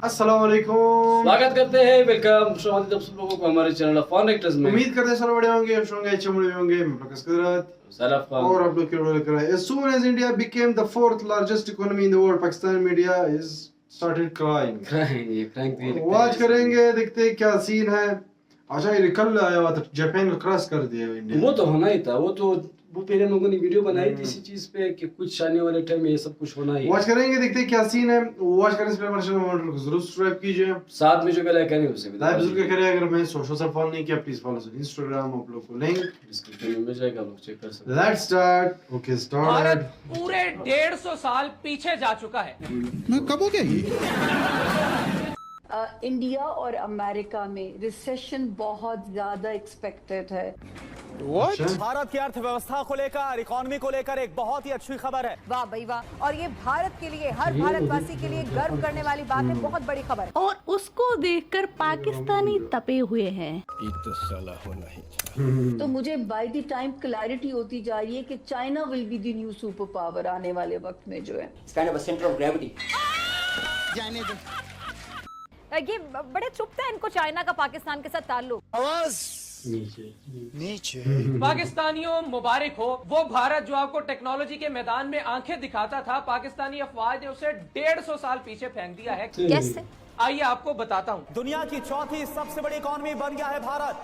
अस्सलाम वालेकुम। स्वागत करते हैं, वेलकम शुरुआती सब लोगों को हमारे चैनल फन एक्टर्स में। उम्मीद करते हैं सब बढ़िया होंगे, खुश होंगे, अच्छे मूड में होंगे। मैं प्रकाश कुदरत सलाफ खान और आप लोग के लिए कर रहे हैं। As soon as India became the fourth largest economy in the world, Pakistan media is started crying. ये प्रैंक भी वाच करेंगे, देखते हैं क्या सीन है। अच्छा ये कल आया हुआ था, जापान को क्रॉस कर दिया इंडिया। वो तो होना ही था, वो पहले लोगों ने वीडियो बनाई थी इसी चीज पे कि कुछ आने वाले टाइम में ये सब कुछ होना ही है। वाच करेंगे, देखते हैं क्या सीन है। वाच करने से पहले हमारे चैनल को जरूर सब्सक्राइब कीजिए। साथ में जो बेल आइकन है उसे भी लाइक जरूर करें। अगर मैं सोशल से फॉलो नहीं किया प्लीज फॉलो इंस्टाग्राम, आप लोग को लिंक डिस्क्रिप्शन में मिल जाएगा, आप लोग चेक कर सकते हैं। Let's start. Okay start. Bharat पूरे 150 साल पीछे जा चुका है। मैं कब हो गया ये? इंडिया और अमेरिका में रिसेशन बहुत ज्यादा एक्सपेक्टेड है। भारत की अर्थव्यवस्था को लेकर, इकोनॉमी को लेकर एक बहुत ही अच्छी खबर है। वाह भाई वाह। और ये भारत के लिए, हर भारतवासी के लिए गर्व करने वाली बात है, बहुत बड़ी खबर है। और उसको देखकर पाकिस्तानी तपे हुए हैं। तो मुझे बाय द टाइम क्लैरिटी होती जा रही है कि China will be the new super power आने वाले वक्त में जो है। Centre of gravity. ये बड़े चुपता है इनको चाइना का पाकिस्तान के साथ ताल्लुक। नीचे पाकिस्तानियों मुबारक हो, वो भारत जो आपको टेक्नोलॉजी के मैदान में आंखें दिखाता था, पाकिस्तानी अफवाज ने उसे 150 साल पीछे फेंक दिया है। कैसे? आइए आपको बताता हूँ। दुनिया की चौथी सबसे बड़ी इकोनॉमी बन गया है भारत।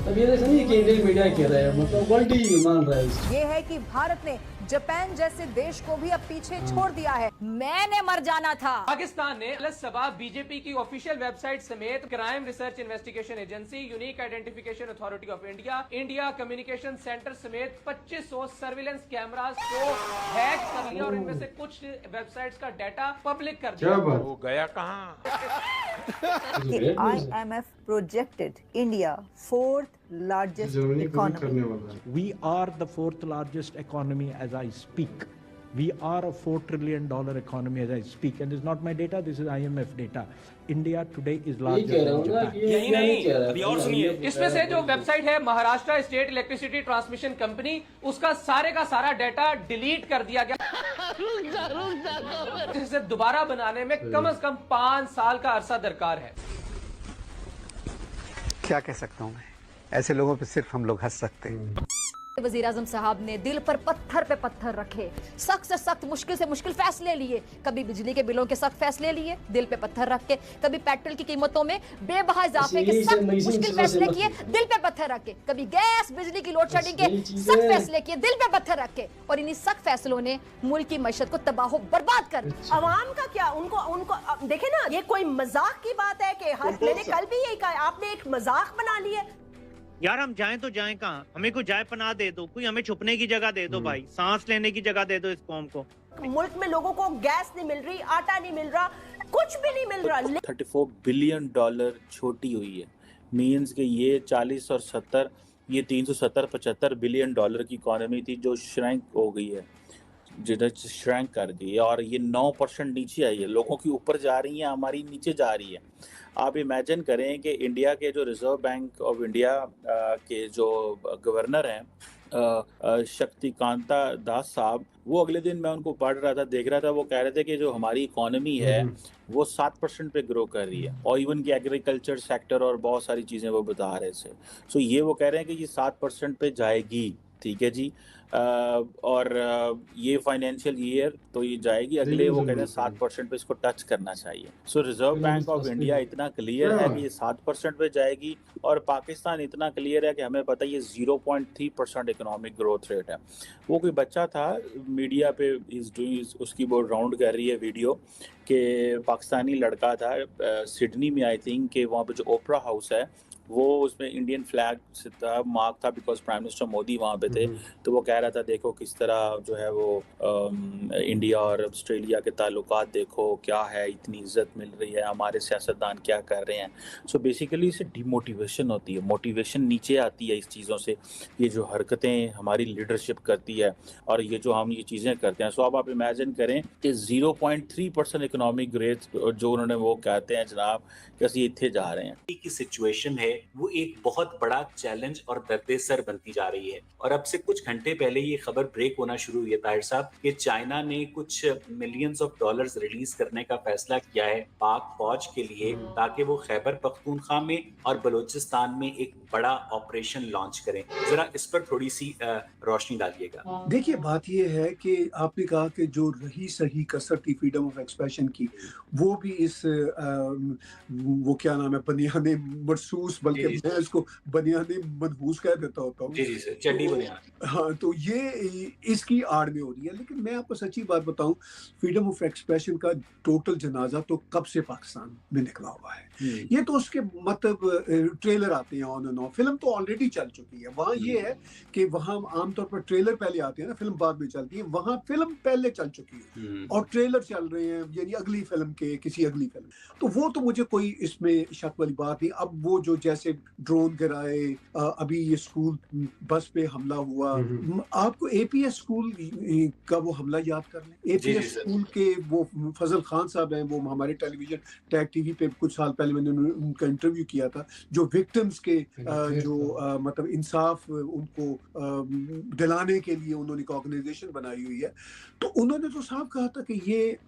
अब ये ऐसा नहीं कि इंडियन मीडिया कह रहा है, मतलब वर्ल्ड ही मान रहा है इसको। ये है कि भारत ने जापान जैसे देश को भी अब पीछे छोड़ दिया है। मैंने मर जाना था। पाकिस्तान ने अलसबाब बीजेपी की ऑफिशियल वेबसाइट समेत crime research investigation agency, unique identification authority of India, India communication centre समेत 2500 सर्विलेंस कैमरास को हैक कर लिया और इनमें से कुछ वेबसाइट्स का डाटा पब्लिक कर दिया। क्या बात। वो गया कहाँ? IMF projected India fourth largest Germany को भी economy. करने वाला है। We are the fourth largest economy as I speak. We are a $4 trillion economy as I speak. And this is not my data, this is IMF data. India today is यही larger कह रहा than हूँ ना Japan. कि यही नहीं, अभी और सुनिए। इसमें से जो वेबसाइट है Maharashtra state electricity transmission company, उसका सारे का सारा डाटा डिलीट कर दिया गया। इसे दोबारा बनाने में कम से कम 5 साल का अरसा दरकार है। क्या कह सकता हूँ मैं, ऐसे लोगों पे सिर्फ हम लोग हंस सकते हैं। वजीर आजम साहब ने दिल पर पत्थर पे पत्थर रखे, सख्त से सख्त, मुश्किल से मुश्किल फैसले लिए। कभी बिजली के बिलों के सख्त फैसले लिए दिल पे पत्थर रख के, कभी पेट्रोल की कीमतों में बेबहा इजाफे के सख्त मुश्किल फैसले किए दिल पे पत्थर रख के, कभी गैस बिजली की लोड शेडिंग के सख्त फैसले किए दिल पे पत्थर रख के। और इन्हीं सख्त फैसलों ने मुल्क की मईशत को तबाह बर्बाद कर दिया। अवाम का क्या, उनको देखे ना, ये कोई मजाक की बात है कि मैंने कल भी यही कहा, आपने एक मजाक बना ली है। यार हम जाएं तो जाएं कहाँ? हमें कोई जाए पनाह दे दो, कोई हमें छुपने की जगह दे दो भाई, सांस लेने की जगह दे दो इस कौम को। मुल्क में लोगों को गैस नहीं मिल रही, आटा नहीं मिल रहा, कुछ भी नहीं मिल रहा। $34 बिलियन छोटी हुई है। मीन्स कि ये 40 और 70, ये 370-75 बिलियन डॉलर की इकोनॉमी थी जो श्रैंक हो गई है, जिधर श्रैंक कर गई है। और ये 9% नीचे आई है। लोगों की ऊपर जा रही है, हमारी नीचे जा रही है। आप इमेजिन करें कि इंडिया के जो रिजर्व बैंक ऑफ इंडिया के जो गवर्नर हैं शक्तिकांता दास साहब, वो अगले दिन मैं उनको पढ़ रहा था, देख रहा था, वो कह रहे थे कि जो हमारी इकोनॉमी है वो 7% पे ग्रो कर रही है। और इवन कि एग्रीकल्चर सेक्टर और बहुत सारी चीज़ें वो बता रहे थे। सो ये वो कह रहे हैं कि ये 7% पे जाएगी, ठीक है जी। और ये फाइनेंशियल ईयर तो ये जाएगी, अगले वो कहते हैं 7% पे इसको टच करना चाहिए। सो रिजर्व बैंक ऑफ इंडिया इतना क्लियर है कि ये 7% पे जाएगी, और पाकिस्तान इतना क्लियर है कि हमें पता है ये 0.3% इकोनॉमिक ग्रोथ रेट है। वो कोई बच्चा था मीडिया पे उसकी वो राउंड कर रही है वीडियो कि पाकिस्तानी लड़का था सिडनी में, आई थिंक, कि वहाँ पे जो ओपरा हाउस है वो उसमें इंडियन फ्लैग से था, मार्क था, बिकॉज प्राइम मिनिस्टर मोदी वहाँ पे थे। तो वो कह रहा था देखो किस तरह जो है वो इंडिया और ऑस्ट्रेलिया के ताल्लुकात देखो क्या है, इतनी इज्जत मिल रही है, हमारे सियासतदान क्या कर रहे हैं। सो बेसिकली इससे डिमोटिवेशन होती है, मोटिवेशन नीचे आती है इस चीज़ों से, ये जो हरकतें हमारी लीडरशिप करती है और ये जो हम ये चीज़ें करते हैं। सो अब आप इमेजिन करें कि 0.3% इकोनॉमिक ग्रोथ जो उन्होंने वो कहते हैं जनाब कि असं इतने जा रहे हैं की सिचुएशन है वो एक बहुत बड़ा चैलेंज और दर्देसर बनती जा रही है। और अब से कुछ घंटे पहले ये खबर ब्रेक होना शुरू हुई है ताहिर साहब कि चाइना ने कुछ मिलियंस ऑफ डॉलर्स रिलीज करने का फैसला किया है पाक फौज के लिए, ताकि वो खैबर पख्तूनख्वा में और बलूचिस्तान में एक बड़ा ऑपरेशन लॉन्च करें। जरा इस पर थोड़ी सी रोशनी डालिएगा। देखिए, बात ये है कि आपने कहा कि जो रही सही कसर थी फ्रीडम ऑफ एक्सप्रेशन की, वो भी इस वो क्या नाम है, बनियाने मरसूस, बल्कि मैं इसको बनियाने मनहूस कह देता होता हूँ। जी जी सर, चड्डी बनियान। हाँ, तो ये इसकी आड़ में हो रही है। लेकिन मैं आपको सच्ची बात बताऊं, फ्रीडम ऑफ एक्सप्रेशन का टोटल जनाजा तो कब से पाकिस्तान में निकला हुआ है। ये तो उसके मतलब ट्रेलर आते हैं ऑन एंड ऑफ, फिल्म तो ऑलरेडी चल चुकी है। वहाँ ये है कि वहाँ आमतौर पर ट्रेलर पहले आते हैं ना, फिल्म बाद में चलती है। वहाँ फिल्म पहले चल चुकी है और ट्रेलर चल रहे हैं, यानी अगली फिल्म के किसी अगली फिल्म। तो वो तो मुझे कोई इसमें शक वाली बात नहीं। अब वो जो जैसे ड्रोन गिराए, अभी ये स्कूल बस पे हमला हुआ, आपको एपीएस स्कूल का वो हमला याद कर लें। एपीएस स्कूल के वो फजल खान साहब हैं, वो हमारे टेलीविजन टैग टीवी पे कुछ साल पहले मैंने उनका इंटरव्यू किया था, जो विक्टिम्स के जो मतलब इंसाफ उनको दिलाने के लिए उन्होंने एक ऑर्गेनाइजेशन बनाई हुई है। तो उन्होंने तो साफ कहा था कि ये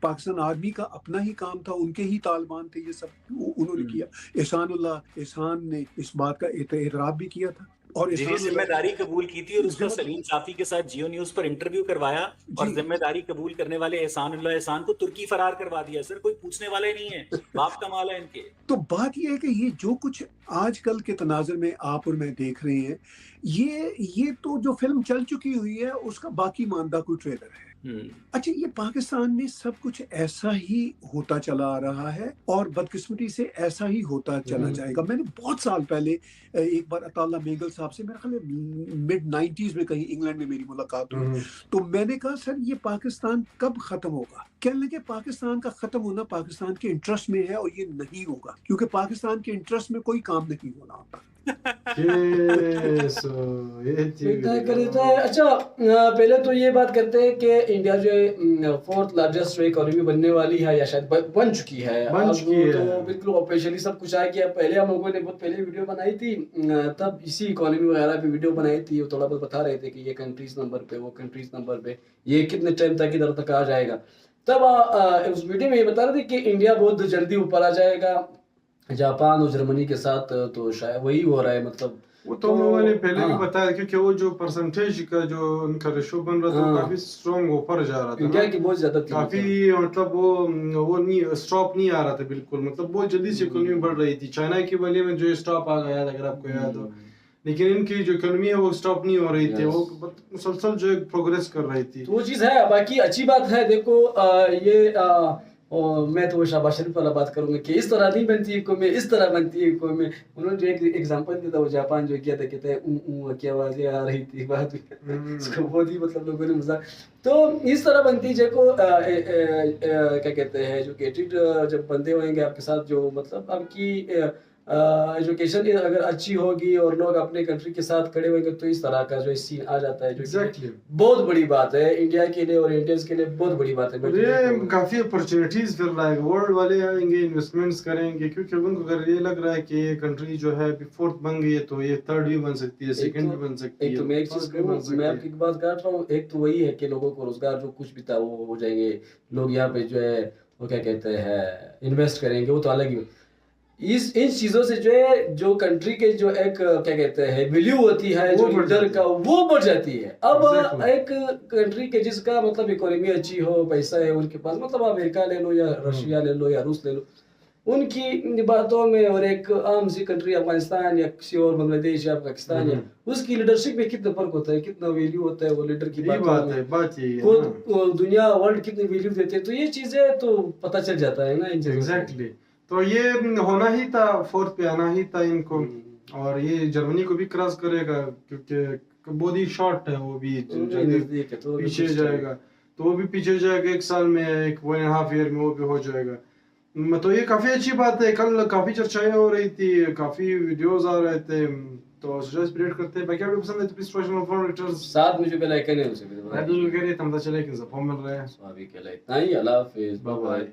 पाकिस्तान आर्मी का अपना ही काम था, उनके ही तालिबान थे, ये सब उन्होंने किया। एहसान ने इस बात का एतराफ़ भी किया था और जिम्मेदारी कबूल की थी और उसका सलीम साफी के साथ जियो न्यूज पर इंटरव्यू करवाया और जिम्मेदारी कबूल करने वाले एहसान को तुर्की फरार करवा दिया। सर, कोई पूछने वाला ही नहीं है, बाप कमाल है इनके। तो बात यह है कि ये जो कुछ आजकल के तनाज़ुर में आप और मैं देख रहे हैं, ये तो जो फिल्म चल चुकी हुई है उसका बाकी मानदा कोई ट्रेलर है। अच्छा, ये पाकिस्तान में सब कुछ ऐसा ही होता चला आ रहा है और बदकिस्मती से ऐसा ही होता चला जाएगा। मैंने बहुत साल पहले एक बार अताउल्ला मेंगल साहब से, मेरे ख्याल में मिड-90s में कहीं इंग्लैंड में मेरी मुलाकात हुई, तो मैंने कहा सर ये पाकिस्तान कब खत्म होगा? कहने लगे पाकिस्तान का खत्म होना पाकिस्तान के इंटरेस्ट में है और ये नहीं होगा, क्योंकि पाकिस्तान के इंटरेस्ट में कोई काम नहीं होना होता। अच्छा, पहले तो ये बात करते हैं कि इंडिया जो फोर्थ लार्जेस्ट इकोनॉमी बनने वाली है या शायद बन चुकी है। तो बिल्कुल ऑफिशियली सब कुछ आ गया। पहले हम लोगों ने बहुत पहले वीडियो बनाई थी, तब इसी इकोनॉमी वगैरह पे वीडियो बनाई थी, वो थोड़ा बहुत बता रहे थे कि ये कंट्रीज नंबर पे, वो कंट्रीज नंबर पे, ये कितने टाइम तक इधर तक आ जाएगा। तब उस वीडियो में ये बता रहे थे कि इंडिया बहुत जल्दी ऊपर आ जाएगा जापान और जर्मनी के साथ, तो शायद वही हो रहा है। मतलब वो तो हम लोगों ने पहले भी बताया, क्योंकि वो जो परसेंटेज का जो उनका रेशो बन रहा था वो काफी स्ट्रॉन्ग ऊपर जा रहा था। इंडिया की बहुत ज्यादा काफी मतलब वो नहीं स्टॉप नहीं आ रहा था बिल्कुल, मतलब बहुत जल्दी से इकोनॉमी बढ़ रही थी। चाइना की वजह में जो स्टॉप आ गया अगर आपको याद हो, लेकिन इनकी जो इकोनॉमी है वो स्टॉप नहीं हो रही थी, वो मुसलसल जो प्रोग्रेस कर रही थी। तो वो चीज़ है। बाकी अच्छी बात है, देखो ये और मैं तो वो शाबाश शरीफ वाला बात करूंगा कि इस तरह नहीं बनती है कौमें, इस तरह बनती है कौमें। उन्होंने जो एक एग्जांपल दिया था, वो जापान जो किया था, कहते हैं की आवाज़ें आ रही थी बाद में, उसको बहुत ही मतलब लोगों ने मजाक। तो इस तरह बनती है को क्या कहते हैं, एजुकेटेड जब बंदे होंगे आपके साथ, जो मतलब आपकी एजुकेशन अगर अच्छी होगी और लोग अपने कंट्री के साथ खड़े होंगे, तो इस तरह का जो सीन आ जाता है, जो बहुत बड़ी बात है इंडिया के लिए और इंडियंस के लिए, बहुत बड़ी बात है। ये काफी अपॉर्चुनिटीज फिर लाएगा, वर्ल्ड वाले आएंगे, इन्वेस्टमेंट्स करेंगे, क्योंकि उनको अगर ये लग रहा है कि ये कंट्री जो है फोर्थ बन गई है, तो ये थर्ड भी बन सकती है, सेकंड भी बन सकती है। एक तो मैं एक चीज मैं आपकी बात काट रहा हूँ, एक तो वही है कि लोगों को रोजगार जो कुछ भी था वो हो जाएंगे, लोग यहाँ पे जो है वो क्या कहते हैं इन्वेस्ट करेंगे, वो तो अलग ही। इन चीजों से जो है, जो कंट्री के जो एक क्या कहते हैं वैल्यू होती है जो लीडर का, वो बढ़ जाती है। अब एक कंट्री के जिसका मतलब इकोनॉमी अच्छी हो, पैसा है उनके पास, मतलब अमेरिका ले लो या रशिया ले लो या रूस ले लो, उनकी बातों में, और एक आम सी कंट्री अफगानिस्तान या किसी और बांग्लादेश या पाकिस्तान या उसकी लीडरशिप में कितना फर्क होता है, कितना वैल्यू होता है वो लीडर की बात है, दुनिया वर्ल्ड कितनी वैल्यू देते हैं। तो ये चीजें तो पता चल जाता है ना इन चीजों। एग्जैक्टली, तो ये होना ही था, फोर्थ पे आना ही था इनको, और ये जर्मनी को भी क्रॉस करेगा, क्योंकि बहुत ही शॉर्ट है, वो भी पीछे जाएगा, तो वो भी पीछे जाएगा, एक साल में, एक 1.5 ईयर में वो भी हो जाएगा। तो ये काफी अच्छी बात है। कल काफी चर्चाएं हो रही थी, काफी वीडियोस आ रहे थे, तो सजेस्ट प्रेड करते हैं। बाकी आपको पसंद है तो प्लीज प्रोफेशनल फॉलोअर्स साथ में जो बेल आइकन है उसे भी दबाएं। बिल्कुल करिए, हम तो चले कि सब मिल रहे हैं। स्वाभाविक है, इतना ही। अल्लाह हाफिज़, बाय बाय।